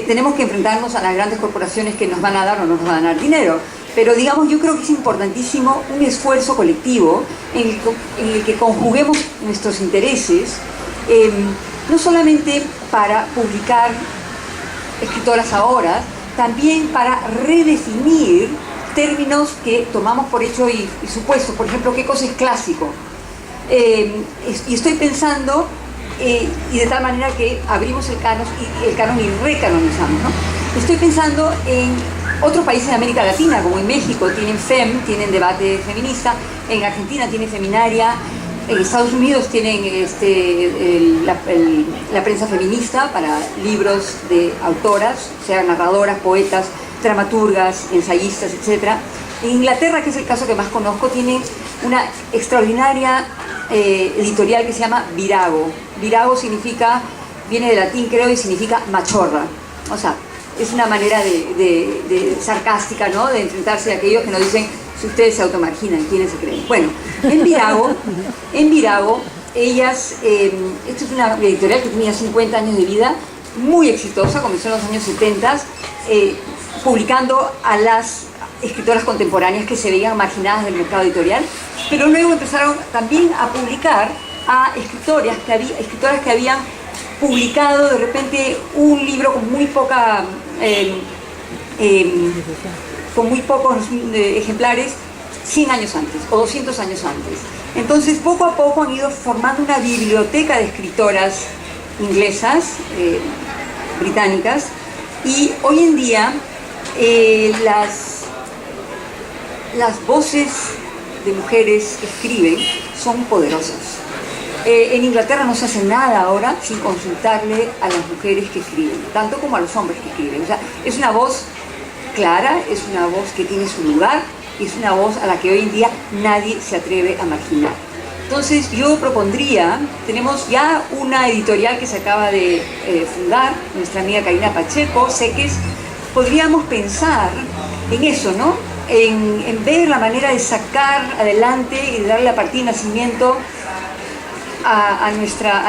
Tenemos que enfrentarnos a las grandes corporaciones que nos van a dar o no nos van a dar dinero, pero digamos, yo creo que es importantísimo un esfuerzo colectivo en el que conjuguemos nuestros intereses, no solamente para publicar escritoras ahora, también para redefinir términos que tomamos por hecho y supuesto. Por ejemplo, ¿qué cosa es clásico? Y estoy pensando, y de tal manera que abrimos el canon y recanonizamos, ¿no? Estoy pensando en otros países de América Latina, como en México tienen FEM, tienen debate feminista, en Argentina tienen Feminaria, en Estados Unidos tienen la prensa feminista para libros de autoras, sean narradoras, poetas, dramaturgas, ensayistas, etc. En Inglaterra, que es el caso que más conozco, tienen una extraordinaria editorial que se llama Virago. Virago viene de latín, creo, y significa machorra. O sea, es una manera de sarcástica, ¿no?, de enfrentarse a aquellos que nos dicen, si ustedes se automarginan, ¿quiénes se creen? Bueno, en Virago, ellas, esta es una editorial que tenía 50 años de vida, muy exitosa, comenzó en los años 70, publicando a las escritoras contemporáneas que se veían marginadas del mercado editorial, pero luego empezaron también a publicar a escritoras que habían publicado de repente un libro con muy pocos ejemplares 100 años antes o 200 años antes. Entonces, poco a poco han ido formando una biblioteca de escritoras inglesas, británicas, y hoy en día las voces de mujeres que escriben son poderosas. En Inglaterra no se hace nada ahora sin consultarle a las mujeres que escriben, tanto como a los hombres que escriben. O sea, es una voz clara, es una voz que tiene su lugar, y es una voz a la que hoy en día nadie se atreve a marginar. Entonces yo propondría, tenemos ya una editorial que se acaba de fundar, nuestra amiga Karina Pacheco, Seques, podríamos pensar en eso, ¿no? En ver la manera de sacar adelante y de darle la partida de nacimiento a nuestra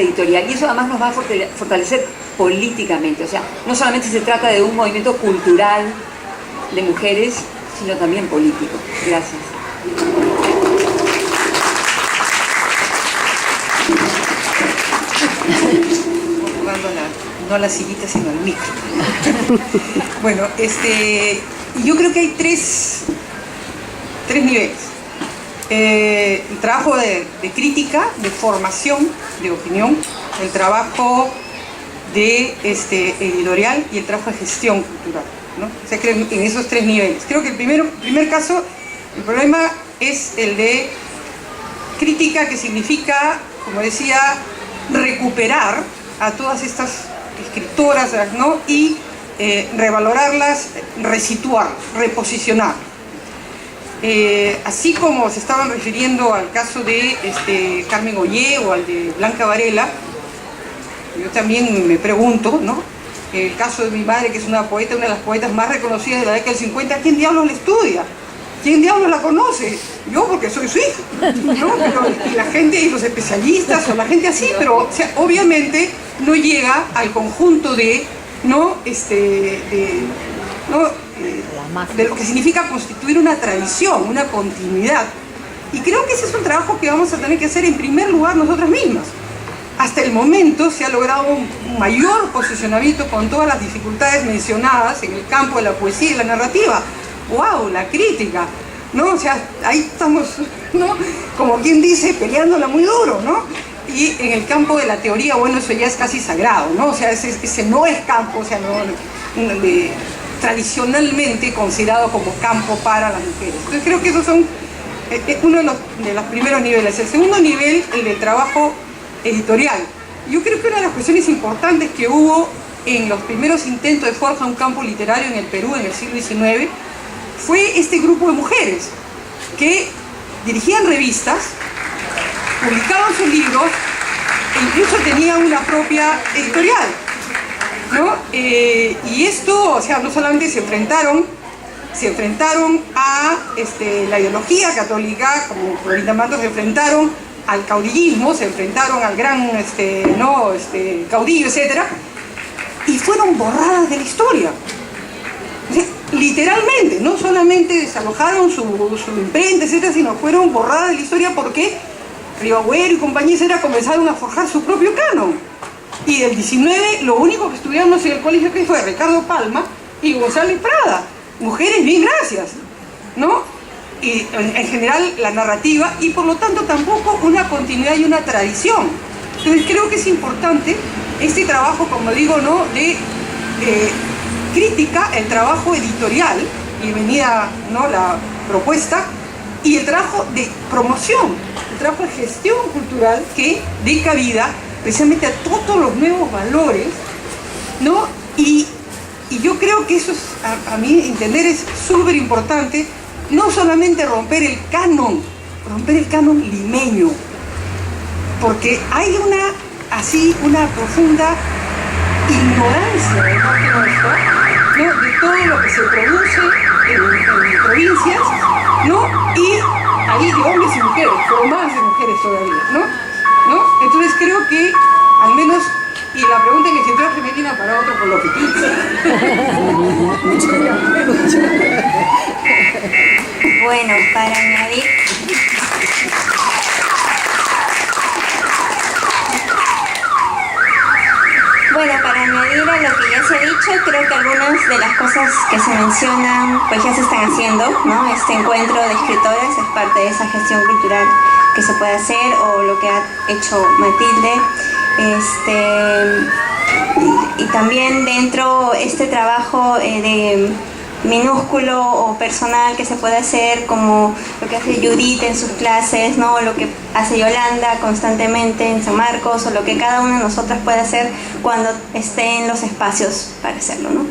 editorial. Y eso además nos va a fortalecer políticamente. O sea, no solamente se trata de un movimiento cultural de mujeres, sino también político. Gracias. Jugando no a la sillita, sino al micro. Bueno, yo creo que hay tres niveles. El trabajo de crítica, de formación, de opinión, el trabajo de editorial y el trabajo de gestión cultural, ¿no? O sea, creo en esos tres niveles. Creo que el primer caso, el problema es el de crítica, que significa, como decía, recuperar a todas estas escritoras, ¿no? Y revalorarlas, resituar, reposicionar. Así como se estaban refiriendo al caso de Carmen Ollé o al de Blanca Varela, yo también me pregunto, ¿no? El caso de mi madre, que es una poeta, una de las poetas más reconocidas de la década del 50, ¿quién diablos la estudia? ¿Quién diablos la conoce? Yo, porque soy su hija, ¿no? Y la gente, y los especialistas, o la gente así, pero o sea, obviamente no llega al conjunto de, ¿no? De lo que significa constituir una tradición, una continuidad. Y creo que ese es un trabajo que vamos a tener que hacer en primer lugar nosotras mismas. Hasta el momento se ha logrado un mayor posicionamiento con todas las dificultades mencionadas en el campo de la poesía y la narrativa. ¡Wow! La crítica, ¿no? O sea, ahí estamos, ¿no? Como quien dice, peleándola muy duro, ¿no? Y en el campo de la teoría, bueno, eso ya es casi sagrado, ¿no? O sea, ese no es campo, o sea, tradicionalmente considerado como campo para las mujeres. Entonces creo que esos son uno de los primeros niveles. El segundo nivel, el de trabajo editorial. Yo creo que una de las cuestiones importantes que hubo en los primeros intentos de forjar un campo literario en el Perú en el siglo XIX fue este grupo de mujeres que dirigían revistas, publicaban sus libros e incluso tenían una propia editorial, ¿no? Y esto, o sea, no solamente se enfrentaron a la ideología católica, como Florinda Matos, se enfrentaron al caudillismo, se enfrentaron al gran caudillo, etc. Y fueron borradas de la historia. O sea, literalmente, no solamente desalojaron su imprenta, etc., sino fueron borradas de la historia porque Ribagüero y compañía, etc., comenzaron a forjar su propio canon. Y del 19, lo único que estudiamos en el colegio que fue Ricardo Palma y González Prada. Mujeres bien gracias, ¿no? Y en general la narrativa, y por lo tanto tampoco una continuidad y una tradición. Entonces creo que es importante este trabajo, como digo, ¿no? de crítica, el trabajo editorial, bienvenida, ¿no? La propuesta, y el trabajo de promoción, el trabajo de gestión cultural que dé cabida precisamente a todos los nuevos valores, ¿no? Y yo creo que eso es, a mi entender, es súper importante, no solamente romper el canon limeño, porque hay una profunda ignorancia de parte nuestra, ¿no? De todo lo que se produce en provincias, ¿no? Y ahí de hombres y mujeres, pero más de mujeres todavía, ¿no? Entonces creo que, al menos, y la pregunta en escritura femenina para otro coloquio. Bueno, para añadir... Bueno, para añadir a lo que ya se ha dicho, creo que algunas de las cosas que se mencionan pues ya se están haciendo, ¿no? Este encuentro de escritores es parte de esa gestión cultural que se puede hacer, o lo que ha hecho Matilde. Y también dentro este trabajo de minúsculo o personal que se puede hacer, como lo que hace Judith en sus clases, ¿no? Lo que hace Yolanda constantemente en San Marcos, o lo que cada una de nosotras puede hacer cuando esté en los espacios para hacerlo, ¿no?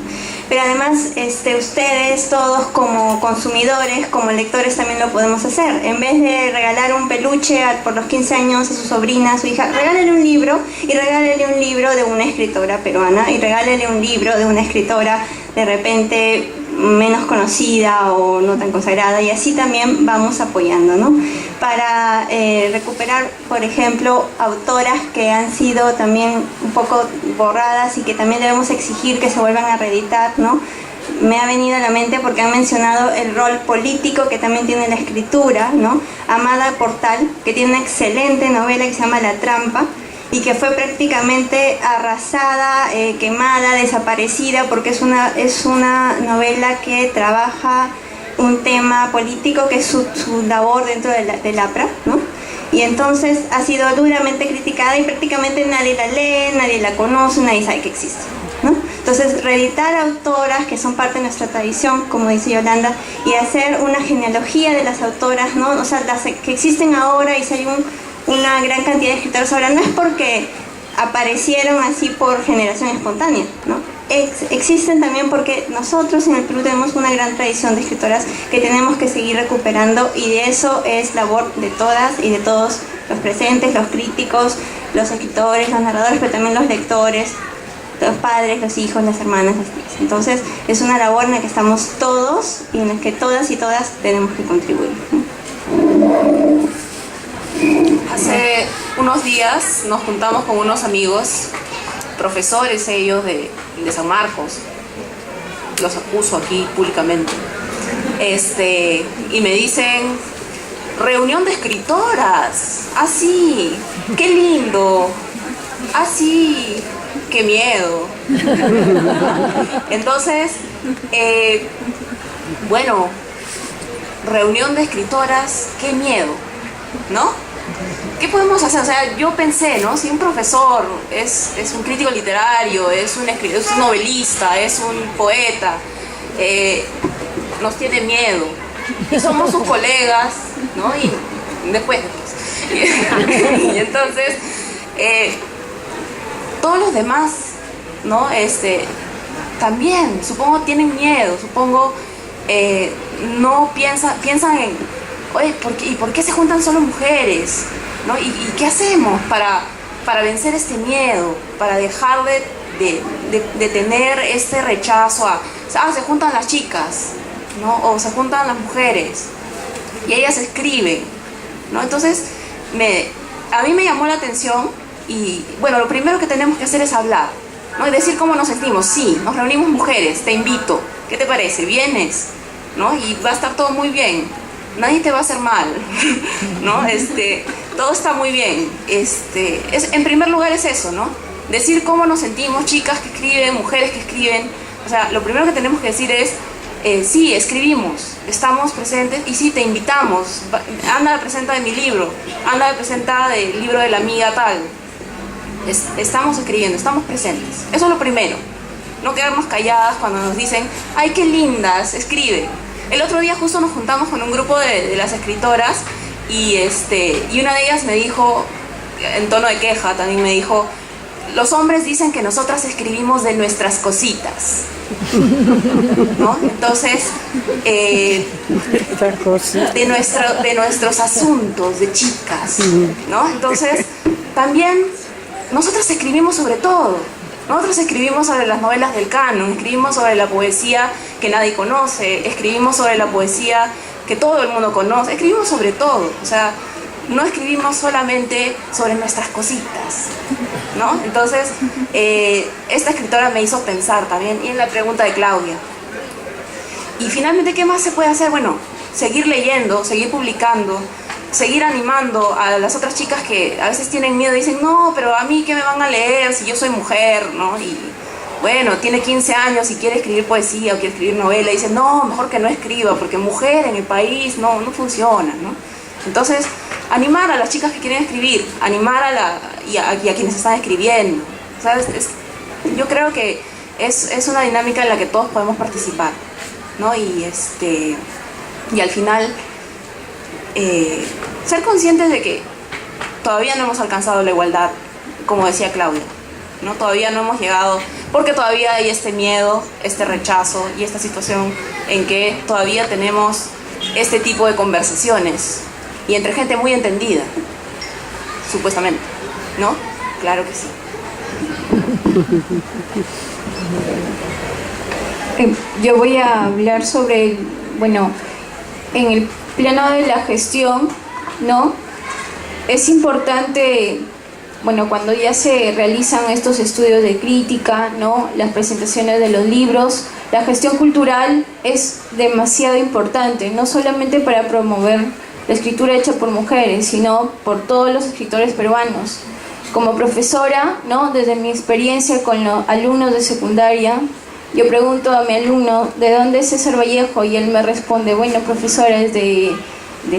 Pero además ustedes todos como consumidores, como lectores también lo podemos hacer. En vez de regalar un peluche por los 15 años a su sobrina, a su hija, regálele un libro, y regálele un libro de una escritora peruana, y regálele un libro de una escritora de repente menos conocida o no tan consagrada, y así también vamos apoyando, ¿no? Para recuperar, por ejemplo, autoras que han sido también un poco borradas y que también debemos exigir que se vuelvan a reeditar, ¿no? Me ha venido a la mente porque han mencionado el rol político que también tiene la escritura, ¿no? Amada Portal, que tiene una excelente novela que se llama La Trampa, y que fue prácticamente arrasada, quemada, desaparecida, porque es una novela que trabaja un tema político que es su labor dentro del APRA, ¿no? Y entonces ha sido duramente criticada y prácticamente nadie la lee, nadie la conoce, nadie sabe que existe, ¿no? Entonces, reeditar autoras que son parte de nuestra tradición, como dice Yolanda, y hacer una genealogía de las autoras, ¿no? O sea, las que existen ahora, y si hay una gran cantidad de escritores ahora, no es porque aparecieron así por generación espontánea, ¿no? Existen también porque nosotros en el Perú tenemos una gran tradición de escritoras que tenemos que seguir recuperando, y de eso es labor de todas y de todos los presentes, los críticos, los escritores, los narradores, pero también los lectores, los padres, los hijos, las hermanas, las tías. Entonces es una labor en la que estamos todos y en la que todas y todas tenemos que contribuir, ¿no? Hace unos días nos juntamos con unos amigos, profesores ellos de San Marcos, los acuso aquí públicamente, y me dicen, reunión de escritoras, así, qué lindo, así, qué miedo. Entonces, bueno, reunión de escritoras, qué miedo, ¿no? ¿Qué podemos hacer? O sea, yo pensé, ¿no? Si un profesor es un crítico literario, es un novelista, es un poeta, nos tiene miedo, y somos sus colegas, ¿no? Y después. Y entonces, todos los demás, ¿no? También, supongo, tienen miedo, supongo, no piensan en, oye, ¿por qué se juntan solo mujeres? ¿No? ¿Y qué hacemos para vencer este miedo? Para dejar de tener este rechazo se juntan las chicas, ¿no? O se juntan las mujeres y ellas escriben, ¿no? Entonces, a mí me llamó la atención, y bueno, lo primero que tenemos que hacer es hablar, ¿no? Y decir cómo nos sentimos. Sí, nos reunimos mujeres, te invito, ¿qué te parece? ¿Vienes? ¿No? Y va a estar todo muy bien, nadie te va a hacer mal, ¿no? Todo está muy bien. En primer lugar es eso, ¿no? Decir cómo nos sentimos, chicas que escriben, mujeres que escriben. O sea, lo primero que tenemos que decir es, sí, escribimos, estamos presentes, y sí, te invitamos, anda, presenta de mi libro, anda, presenta del libro de la amiga tal. Estamos escribiendo, estamos presentes. Eso es lo primero. No quedarnos calladas cuando nos dicen, ay, qué lindas, escribe. El otro día justo nos juntamos con un grupo de las escritoras, y una de ellas me dijo, en tono de queja también me dijo, los hombres dicen que nosotras escribimos de nuestras cositas, ¿no? Entonces, de nuestros asuntos de chicas, ¿no? Entonces, también nosotras escribimos sobre todo. Nosotros escribimos sobre las novelas del canon, escribimos sobre la poesía que nadie conoce, escribimos sobre la poesía que todo el mundo conoce, escribimos sobre todo. O sea, no escribimos solamente sobre nuestras cositas, ¿no? Entonces, esta escritora me hizo pensar también, y en la pregunta de Claudia. Y finalmente, ¿qué más se puede hacer? Bueno, seguir leyendo, seguir publicando, seguir animando a las otras chicas que a veces tienen miedo y dicen, no, pero a mí ¿qué me van a leer si yo soy mujer, ¿no? Y bueno, tiene 15 años y quiere escribir poesía o quiere escribir novela, y dice, no, mejor que no escriba, porque mujer en el país no funciona, ¿no? Entonces, animar a las chicas que quieren escribir, animar y a quienes están escribiendo, ¿sabes? Yo creo que es una dinámica en la que todos podemos participar. ¿no? Y al final ser conscientes de que todavía no hemos alcanzado la igualdad, como decía Claudia, ¿no? Todavía no hemos llegado, porque todavía hay este miedo, este rechazo y esta situación en que todavía tenemos este tipo de conversaciones y entre gente muy entendida, supuestamente, ¿no? Claro que sí. Yo voy a hablar sobre, bueno, en el plano de la gestión, ¿no? Es importante, bueno, cuando ya se realizan estos estudios de crítica, ¿no? Las presentaciones de los libros, la gestión cultural es demasiado importante, no solamente para promover la escritura hecha por mujeres, sino por todos los escritores peruanos. Como profesora, ¿no? Desde mi experiencia con los alumnos de secundaria, yo pregunto a mi alumno, ¿de dónde es César Vallejo? Y él me responde, bueno, profesora, es de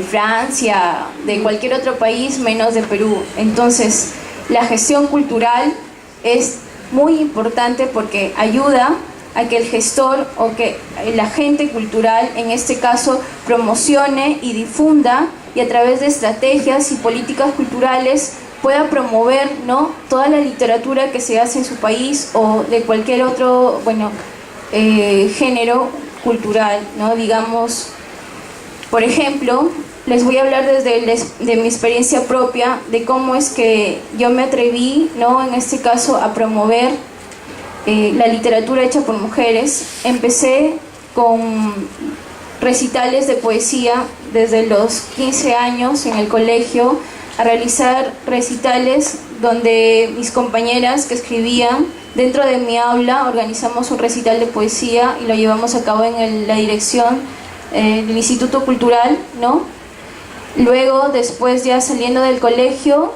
Francia, de cualquier otro país menos de Perú. Entonces, la gestión cultural es muy importante porque ayuda a que el gestor o que el agente cultural, en este caso, promocione y difunda y a través de estrategias y políticas culturales pueda promover, ¿no? Toda la literatura que se hace en su país o de cualquier otro, bueno, género cultural, ¿no? Digamos, por ejemplo, les voy a hablar de mi experiencia propia, de cómo es que yo me atreví, ¿no? En este caso, a promover la literatura hecha por mujeres. Empecé con recitales de poesía desde los 15 años en el colegio, a realizar recitales donde mis compañeras que escribían dentro de mi aula organizamos un recital de poesía y lo llevamos a cabo en la dirección del Instituto Cultural, ¿no? Luego, después ya saliendo del colegio,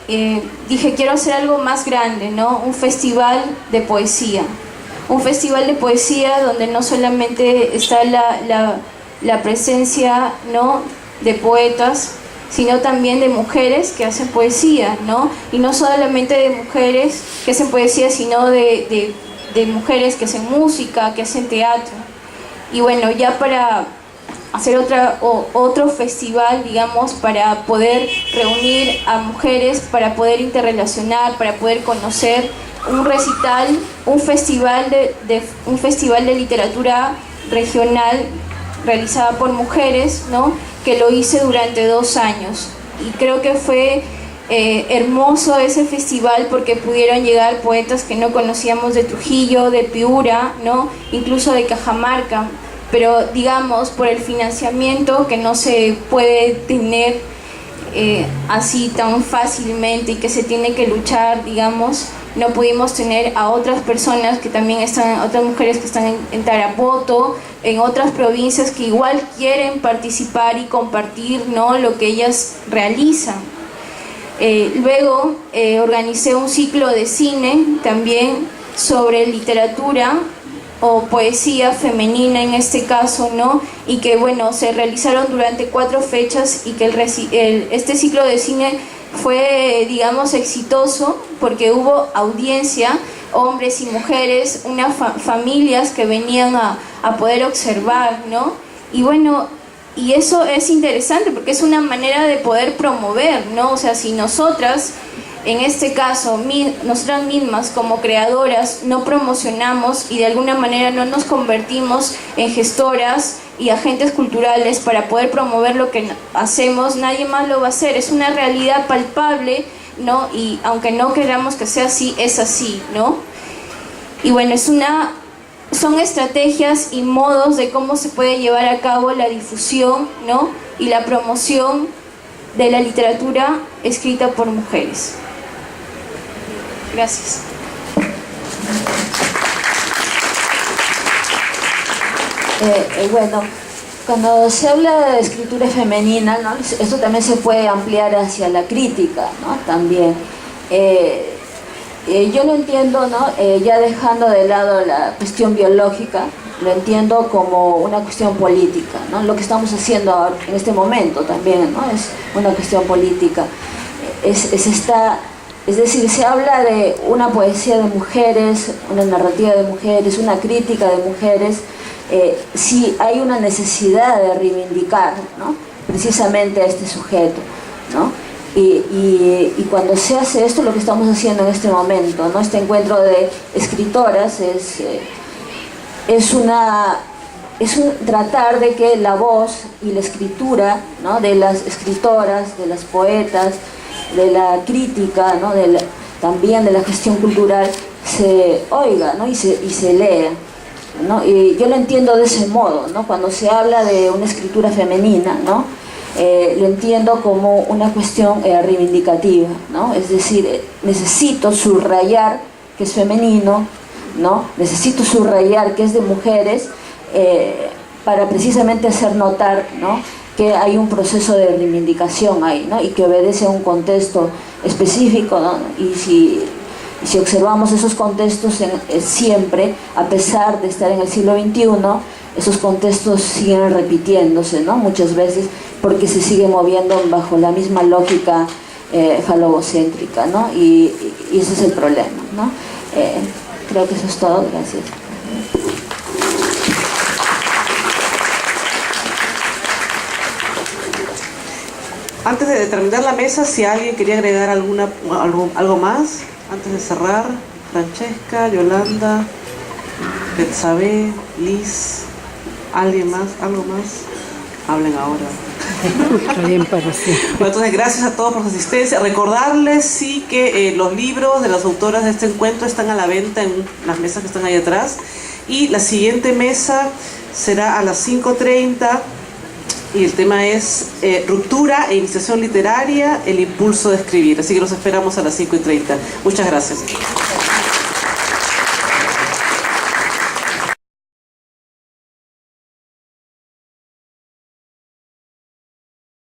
dije quiero hacer algo más grande, ¿no? Un festival de poesía. Un festival de poesía donde no solamente está la presencia, ¿no? De poetas, sino también de mujeres que hacen poesía, ¿no? Y no solamente de mujeres que hacen poesía, sino de mujeres que hacen música, que hacen teatro. Y bueno, ya para hacer otro festival, digamos, para poder reunir a mujeres, para poder interrelacionar, para poder conocer un recital, un festival de literatura regional realizada por mujeres, ¿no? Que lo hice durante 2 años y creo que fue hermoso ese festival porque pudieron llegar poetas que no conocíamos de Trujillo, de Piura, ¿no? Incluso de Cajamarca, pero digamos por el financiamiento que no se puede tener así tan fácilmente y que se tiene que luchar, digamos, no pudimos tener a otras personas que también están, otras mujeres que están en Tarapoto, en otras provincias que igual quieren participar y compartir, ¿no? Lo que ellas realizan. Luego organicé un ciclo de cine también sobre literatura o poesía femenina en este caso, ¿no? Y que bueno, se realizaron durante 4 fechas y que este ciclo de cine fue, digamos, exitoso porque hubo audiencia, hombres y mujeres, unas familias que venían a poder observar, ¿no? Y bueno, y eso es interesante porque es una manera de poder promover, ¿no? O sea, si nosotras, en este caso, nosotras mismas como creadoras no promocionamos y de alguna manera no nos convertimos en gestoras y agentes culturales para poder promover lo que hacemos, nadie más lo va a hacer. Es una realidad palpable, ¿no? Y aunque no queramos que sea así, es así, ¿no? Y bueno, son estrategias y modos de cómo se puede llevar a cabo la difusión, ¿no? Y la promoción de la literatura escrita por mujeres. Gracias. Bueno, cuando se habla de escritura femenina, ¿no? Esto también se puede ampliar hacia la crítica, ¿no? También. Yo lo entiendo, ¿no? Ya dejando de lado la cuestión biológica, lo entiendo como una cuestión política, ¿no? Lo que estamos haciendo ahora, en este momento también, ¿no? Es una cuestión política. Es decir, se habla de una poesía de mujeres, una narrativa de mujeres, una crítica de mujeres, si hay una necesidad de reivindicar, ¿no?, precisamente a este sujeto, ¿no? Y cuando se hace esto, lo que estamos haciendo en este momento, ¿no?, este encuentro de escritoras es tratar de que la voz y la escritura, ¿no?, de las escritoras, de las poetas, de la crítica, ¿no?, también de la gestión cultural, se oiga, ¿no?, y se lea, ¿no? Y yo lo entiendo de ese modo, ¿no? Cuando se habla de una escritura femenina, ¿no?, lo entiendo como una cuestión reivindicativa, ¿no? Es decir, necesito subrayar que es femenino, ¿no?, necesito subrayar que es de mujeres, para precisamente hacer notar, ¿no?, que hay un proceso de reivindicación ahí, ¿no?, y que obedece a un contexto específico, ¿no? Y si observamos esos contextos siempre, a pesar de estar en el siglo XXI, esos contextos siguen repitiéndose, ¿no?, muchas veces, porque se sigue moviendo bajo la misma lógica falocéntrica, ¿no? Y ese es el problema, ¿no? Creo que eso es todo. Gracias. Antes de terminar la mesa, si alguien quería agregar algo más, antes de cerrar, Francesca, Yolanda, Betsabe, Liz, ¿alguien más? ¿Algo más? Hablen ahora. Está bien para sí. Bueno, entonces, gracias a todos por su asistencia. Recordarles, sí, que los libros de las autoras de este encuentro están a la venta en las mesas que están ahí atrás. Y la siguiente mesa será a las 5:30. Y el tema es ruptura e iniciación literaria, el impulso de escribir. Así que los esperamos a las 5:30. Muchas gracias.